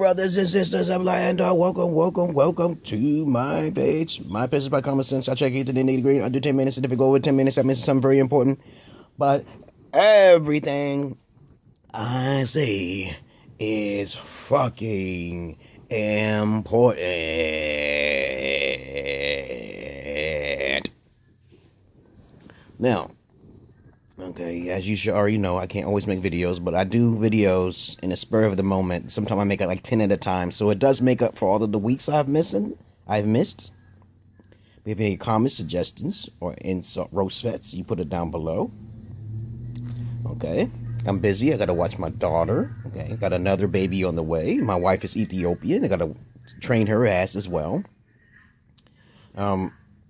brothers and sisters of land, welcome to my page. My page is by common sense. I check it to the nitty-gritty under 10 minutes, and if it go over 10 minutes, I'm missing something very important. But everything I say is fucking important. Now, okay, as you should already know, I can't always make videos, but I do videos in the spur of the moment. Sometimes I make it like 10 at a time, so it does make up for all of the weeks I've missed. If you have any comments, suggestions, or insult roast fets, you put it down below. Okay, I'm busy. I gotta watch my daughter. Okay, got another baby on the way. My wife is Ethiopian. I gotta train her ass as well.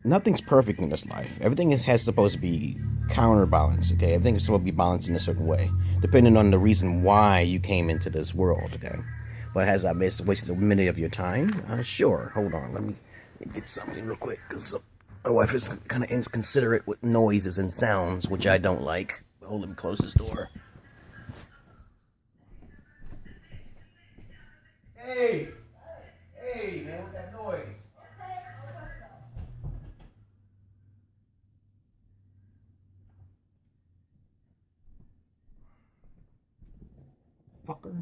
Nothing's perfect in this life. Everything has supposed to be counterbalance, okay? Everything is supposed to be balanced in a certain way, depending on the reason why you came into this world, okay? But has I wasted a minute of your time? Sure. Hold on. Let me get something real quick, because my wife is kind of inconsiderate with noises and sounds, which I don't like. Hold him, close this door. Hey, man, what's that noise? Fucker.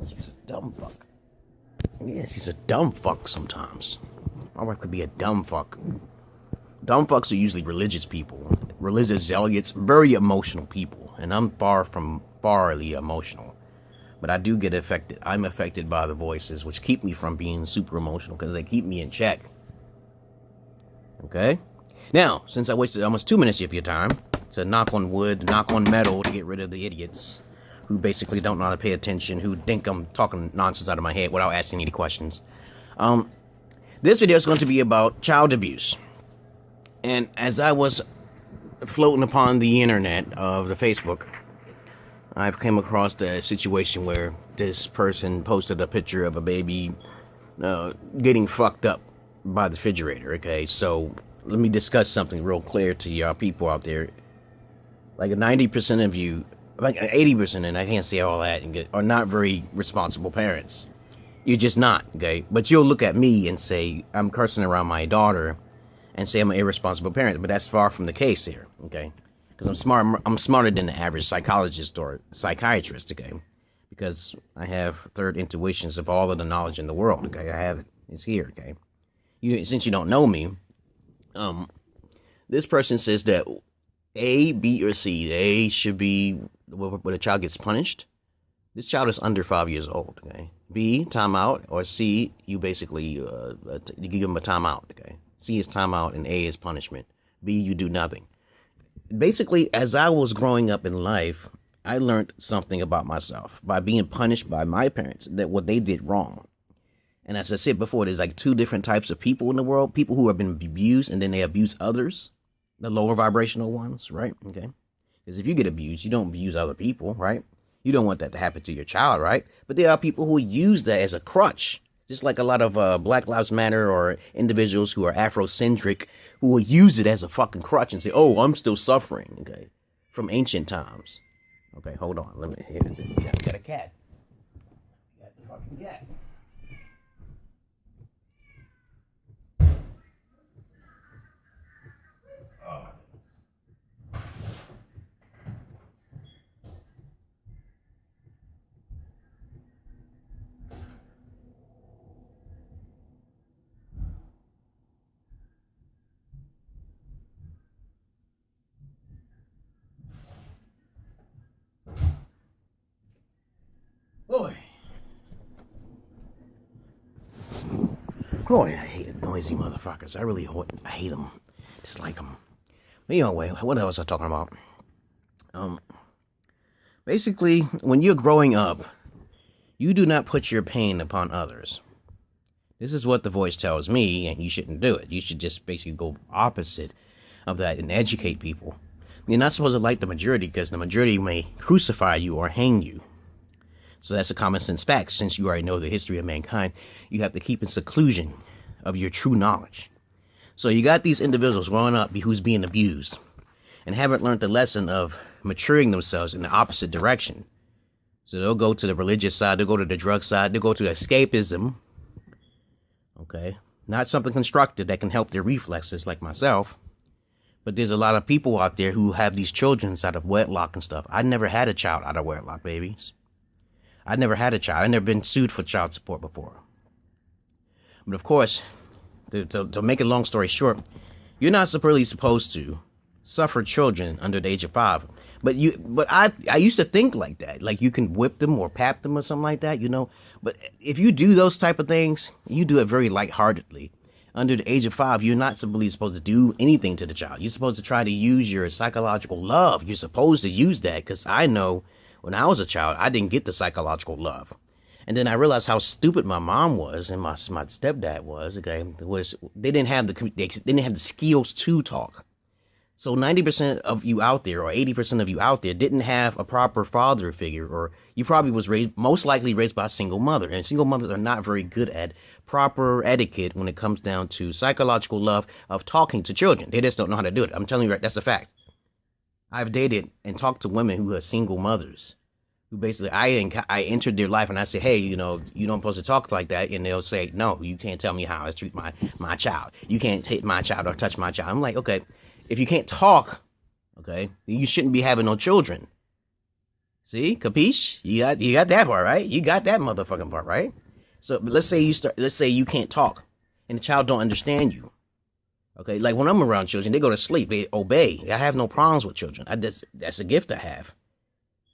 She's a dumb fuck. Yeah, she's a dumb fuck sometimes. My wife could be a dumb fuck. Dumb fucks are usually religious people. Religious zealots, very emotional people. And I'm farly emotional. But I do get affected. I'm affected by the voices, which keep me from being super emotional, because they keep me in check. Okay? Now, since I wasted almost 2 minutes of your time to knock on wood, knock on metal to get rid of the idiots who basically don't know how to pay attention, who think I'm talking nonsense out of my head without asking any questions. This video is going to be about child abuse. And as I was floating upon the internet of the Facebook, I've come across the situation where this person posted a picture of a baby getting fucked up by the refrigerator, okay? So let me discuss something real clear to y'all people out there. Like 90% of you, like 80%, and I can't say all that, are not very responsible parents. You're just not, okay? But you'll look at me and say, I'm cursing around my daughter and say I'm an irresponsible parent, but that's far from the case here, okay? Because I'm smarter than the average psychologist or psychiatrist, okay? Because I have third intuitions of all of the knowledge in the world, okay? I have it. It's here, okay? Since you don't know me, this person says that A, B, or C, A should be where a child gets punished. This child is under 5 years old, okay? B, timeout, or C, you basically you give them a timeout, okay? C is timeout and A is punishment. B, you do nothing. Basically, as I was growing up in life, I learned something about myself by being punished by my parents, that what they did wrong. And as I said before, there's like two different types of people in the world. People who have been abused and then they abuse others. The lower vibrational ones, right? Okay. Because if you get abused, you don't abuse other people, right? You don't want that to happen to your child, right? But there are people who use that as a crutch. Just like a lot of Black Lives Matter or individuals who are Afrocentric who will use it as a fucking crutch and say, oh, I'm still suffering, okay? From ancient times. Okay, hold on. Let me, here it is. We got a cat. We got the fucking cat. Boy, I hate noisy motherfuckers. I hate them. Dislike them. But anyway, what else was I talking about? Basically, when you're growing up, you do not put your pain upon others. This is what the voice tells me, and you shouldn't do it. You should just basically go opposite of that and educate people. You're not supposed to like the majority, because the majority may crucify you or hang you. So that's a common sense fact. Since you already know the history of mankind, you have to keep in seclusion of your true knowledge. So you got these individuals growing up who's being abused and haven't learned the lesson of maturing themselves in the opposite direction. So they'll go to the religious side, they'll go to the drug side, they'll go to escapism. Okay, not something constructive that can help their reflexes like myself. But there's a lot of people out there who have these children out of wedlock and stuff. I never had a child out of wedlock, babies. I never had a child. I never been sued for child support before. But of course, to make a long story short, you're not really supposed to suffer children under the age of 5. But I used to think like that. Like you can whip them or pap them or something like that, you know. But if you do those type of things, you do it very lightheartedly. Under the age of 5, you're not really supposed to do anything to the child. You're supposed to try to use your psychological love. You're supposed to use that, because I know when I was a child, I didn't get the psychological love. And then I realized how stupid my mom was and my stepdad was. Okay, they didn't have the skills to talk. So 90% of you out there, or 80% of you out there, didn't have a proper father figure, or you probably was most likely raised by a single mother. And single mothers are not very good at proper etiquette when it comes down to psychological love of talking to children. They just don't know how to do it. I'm telling you, right, that's a fact. I've dated and talked to women who are single mothers, who basically I entered their life and I say, hey, you know, you don't supposed to talk like that, and they'll say, no, you can't tell me how I treat my child. You can't hit my child or touch my child. I'm like, okay. If you can't talk, okay, you shouldn't be having no children. See, capiche? You got that part, right? You got that motherfucking part, right? So let's say you can't talk and the child don't understand you. Okay, like when I'm around children, they go to sleep, they obey. I have no problems with children. That's a gift I have.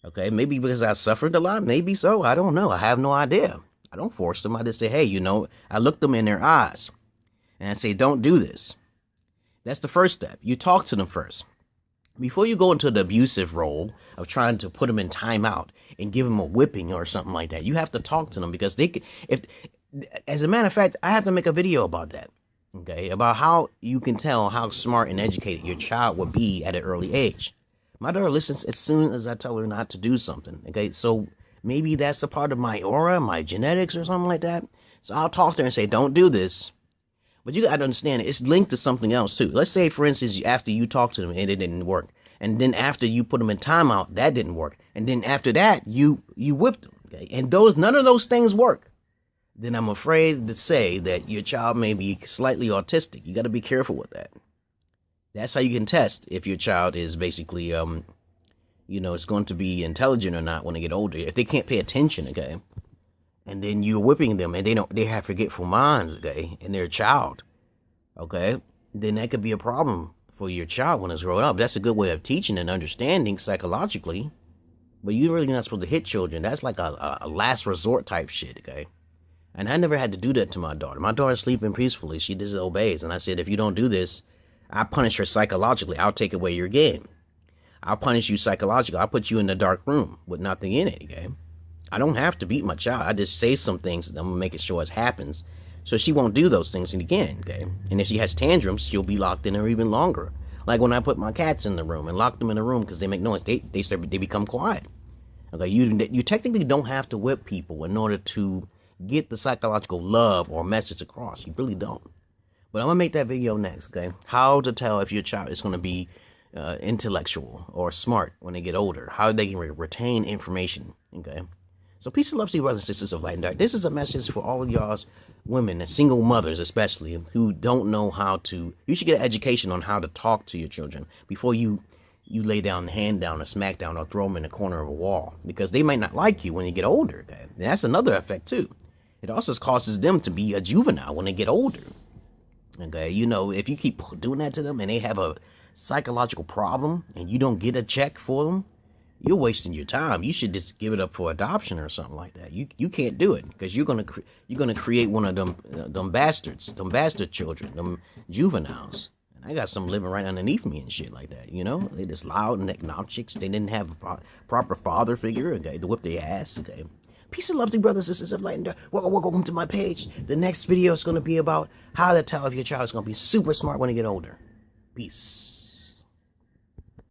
Okay, maybe because I suffered a lot, maybe so. I don't know. I have no idea. I don't force them. I just say, hey, you know, I look them in their eyes and I say, don't do this. That's the first step. You talk to them first. Before you go into the abusive role of trying to put them in timeout and give them a whipping or something like that, you have to talk to them, because as a matter of fact, I have to make a video about that. Okay, about how you can tell how smart and educated your child will be at an early age. My daughter listens as soon as I tell her not to do something. Okay, so maybe that's a part of my aura, my genetics or something like that. So I'll talk to her and say, don't do this. But you got to understand, it's linked to something else too. Let's say, for instance, after you talk to them and it didn't work, and then after you put them in timeout, that didn't work, and then after that you whipped them. Okay, and none of those things work. Then I'm afraid to say that your child may be slightly autistic. You got to be careful with that. That's how you can test if your child is basically, you know, it's going to be intelligent or not when they get older. If they can't pay attention, okay. And then you're whipping them and they have forgetful minds, okay, and they're a child, okay, then that could be a problem for your child when it's grown up. That's a good way of teaching and understanding psychologically, but you're really not supposed to hit children. That's like a last resort type shit, okay. And I never had to do that to my daughter. My daughter's sleeping peacefully. She just obeys. And I said, if you don't do this, I punish her psychologically. I'll take away your game. I'll punish you psychologically. I'll put you in the dark room with nothing in it, okay. I don't have to beat my child. I just say some things and I'm going to make sure it happens, so she won't do those things again, okay? And if she has tantrums, she'll be locked in there even longer. Like when I put my cats in the room and lock them in the room because they make noise, they become quiet. Okay, you technically don't have to whip people in order to get the psychological love or message across. You really don't. But I'm going to make that video next, okay? How to tell if your child is going to be intellectual or smart when they get older. How they can retain information, okay? So peace and love to you, brothers and sisters of light and dark. This is a message for all of y'all's women and single mothers especially who don't know how to. You should get an education on how to talk to your children before you lay down, hand down, or smack down, or throw them in the corner of a wall, because they might not like you when you get older. Okay? And that's another effect too. It also causes them to be a juvenile when they get older. Okay, you know, if you keep doing that to them and they have a psychological problem and you don't get a check for them, you're wasting your time. You should just give it up for adoption or something like that. You can't do it, because you're gonna create one of them bastards, them bastard children, them juveniles. And I got some living right underneath me and shit like that. You know, they just loud and obnoxious. They didn't have a proper father figure, okay, to whip their ass. Okay, peace and love to brothers and sisters of light and dark. Welcome to my page. The next video is gonna be about how to tell if your child is gonna be super smart when they get older. Peace.